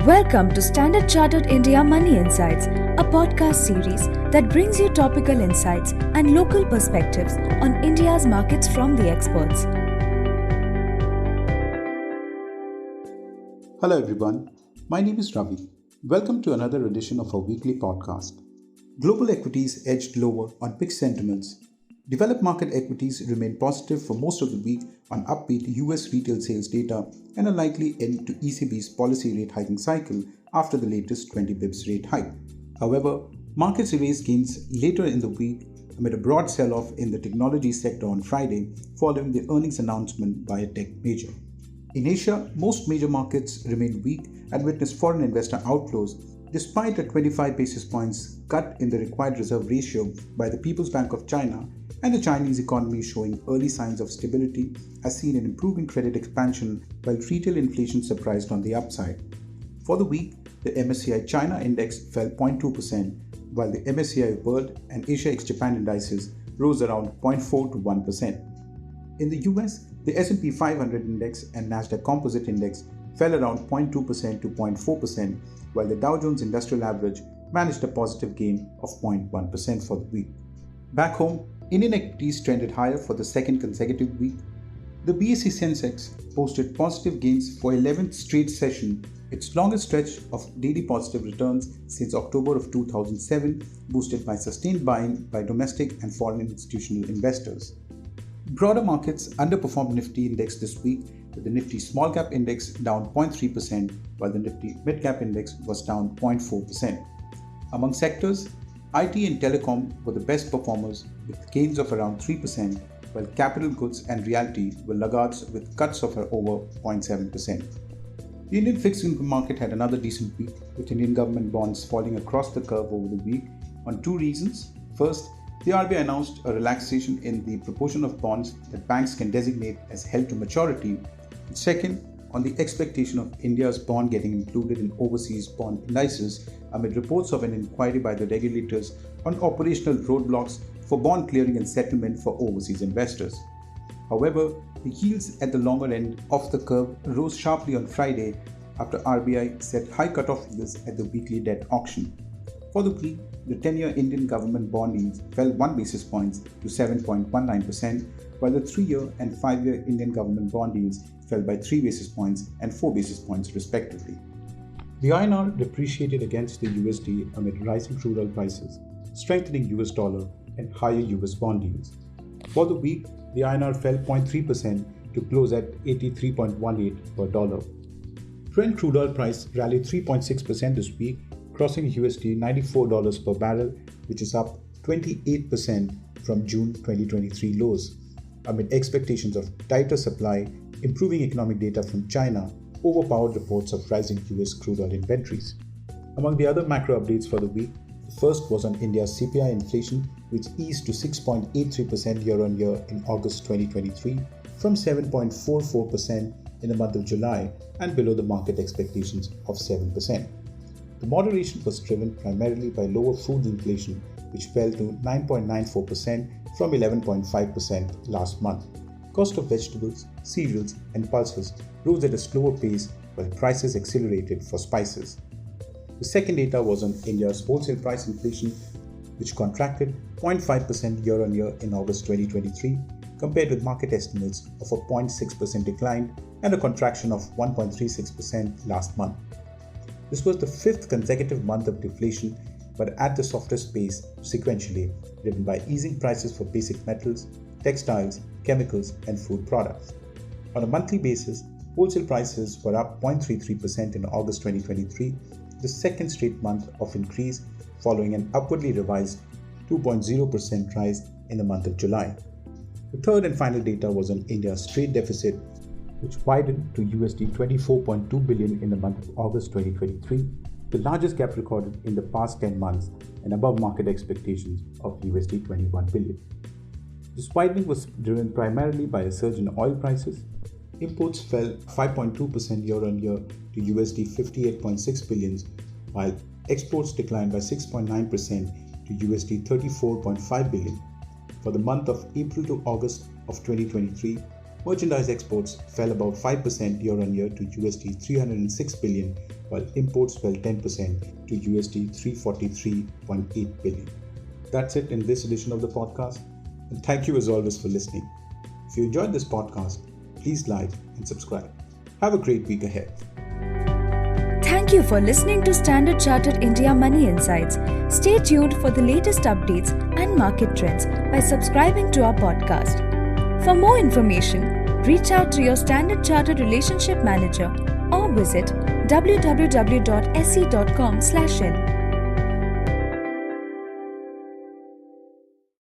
Welcome to Standard Chartered India Money Insights, a podcast series that brings you topical insights and local perspectives on India's markets from the experts. Hello everyone, my name is Ravi. Welcome to another edition of our weekly podcast. Global equities edged lower on mixed sentiments. Developed market equities remained positive for most of the week on upbeat US retail sales data and a likely end to ECB's policy rate hiking cycle after the latest 20 bips rate hike. However, markets erased gains later in the week amid a broad sell-off in the technology sector on Friday following the earnings announcement by a tech major. In Asia, most major markets remained weak and witnessed foreign investor outflows despite a 25 basis points cut in the required reserve ratio by the People's Bank of China and the Chinese economy showing early signs of stability as seen in improving credit expansion while retail inflation surprised on the upside. For the week, the MSCI China index fell 0.2% while the MSCI World and Asia ex-Japan indices rose around 0.4 to 1%. In the US, the S&P 500 index and Nasdaq Composite Index fell around 0.2% to 0.4%, while the Dow Jones Industrial Average managed a positive gain of 0.1% for the week. Back home, Indian equities trended higher for the second consecutive week. The BSE Sensex posted positive gains for 11th straight session, its longest stretch of daily positive returns since October of 2007, boosted by sustained buying by domestic and foreign institutional investors. Broader markets underperformed Nifty index this week, with the Nifty Small Cap Index down 0.3%, while the Nifty Mid Cap Index was down 0.4%. Among sectors, IT and telecom were the best performers with gains of around 3%, while capital goods and realty were laggards with cuts of over 0.7%. The Indian fixed income market had another decent week, with Indian government bonds falling across the curve over the week on two reasons. First, the RBI announced a relaxation in the proportion of bonds that banks can designate as held to maturity. And second, on the expectation of India's bond getting included in overseas bond indices amid reports of an inquiry by the regulators on operational roadblocks for bond clearing and settlement for overseas investors. However, the yields at the longer end of the curve rose sharply on Friday after RBI set high cutoff yields at the weekly debt auction. For the week, the 10-year Indian government bond yields fell 1 basis point to 7.19%, while the 3-year and 5-year Indian government bond yields fell by 3 basis points and 4 basis points respectively. The INR depreciated against the USD amid rising crude oil prices, strengthening US dollar and higher US bond yields. For the week, the INR fell 0.3% to close at 83.18 per dollar. Brent crude oil price rallied 3.6% this week, crossing USD $94 per barrel, which is up 28% from June 2023 lows, amid expectations of tighter supply, improving economic data from China, overpowered reports of rising US crude oil inventories. Among the other macro updates for the week, the first was on India's CPI inflation, which eased to 6.83% year-on-year in August 2023 from 7.44% in the month of July and below the market expectations of 7%. The moderation was driven primarily by lower food inflation, which fell to 9.94% from 11.5% last month. Cost of vegetables, cereals, and pulses rose at a slower pace while prices accelerated for spices. The second data was on India's wholesale price inflation, which contracted 0.5% year-on-year in August 2023, compared with market estimates of a 0.6% decline and a contraction of 1.36% last month. This was the fifth consecutive month of deflation, but at the softest pace sequentially, driven by easing prices for basic metals, textiles, chemicals, and food products. On a monthly basis, wholesale prices were up 0.33% in August 2023, the second straight month of increase following an upwardly revised 2.0% rise in the month of July. The third and final data was on India's trade deficit, which widened to USD 24.2 billion in the month of August 2023, the largest gap recorded in the past 10 months and above market expectations of USD 21 billion. This widening was driven primarily by a surge in oil prices. Imports fell 5.2% year-on-year to USD 58.6 billion, while exports declined by 6.9% to USD 34.5 billion. For the month of April to August of 2023, Merchandise exports fell about 5% year on year to USD 306 billion, while imports fell 10% to USD 343.8 billion. That's it in this edition of the podcast, and thank you as always for listening. If you enjoyed this podcast, please like and subscribe. Have a great week ahead. Thank you for listening to Standard Chartered India Money Insights. Stay tuned for the latest updates and market trends by subscribing to our podcast. For more information, reach out to your Standard Chartered Relationship Manager or visit www.se.com/in.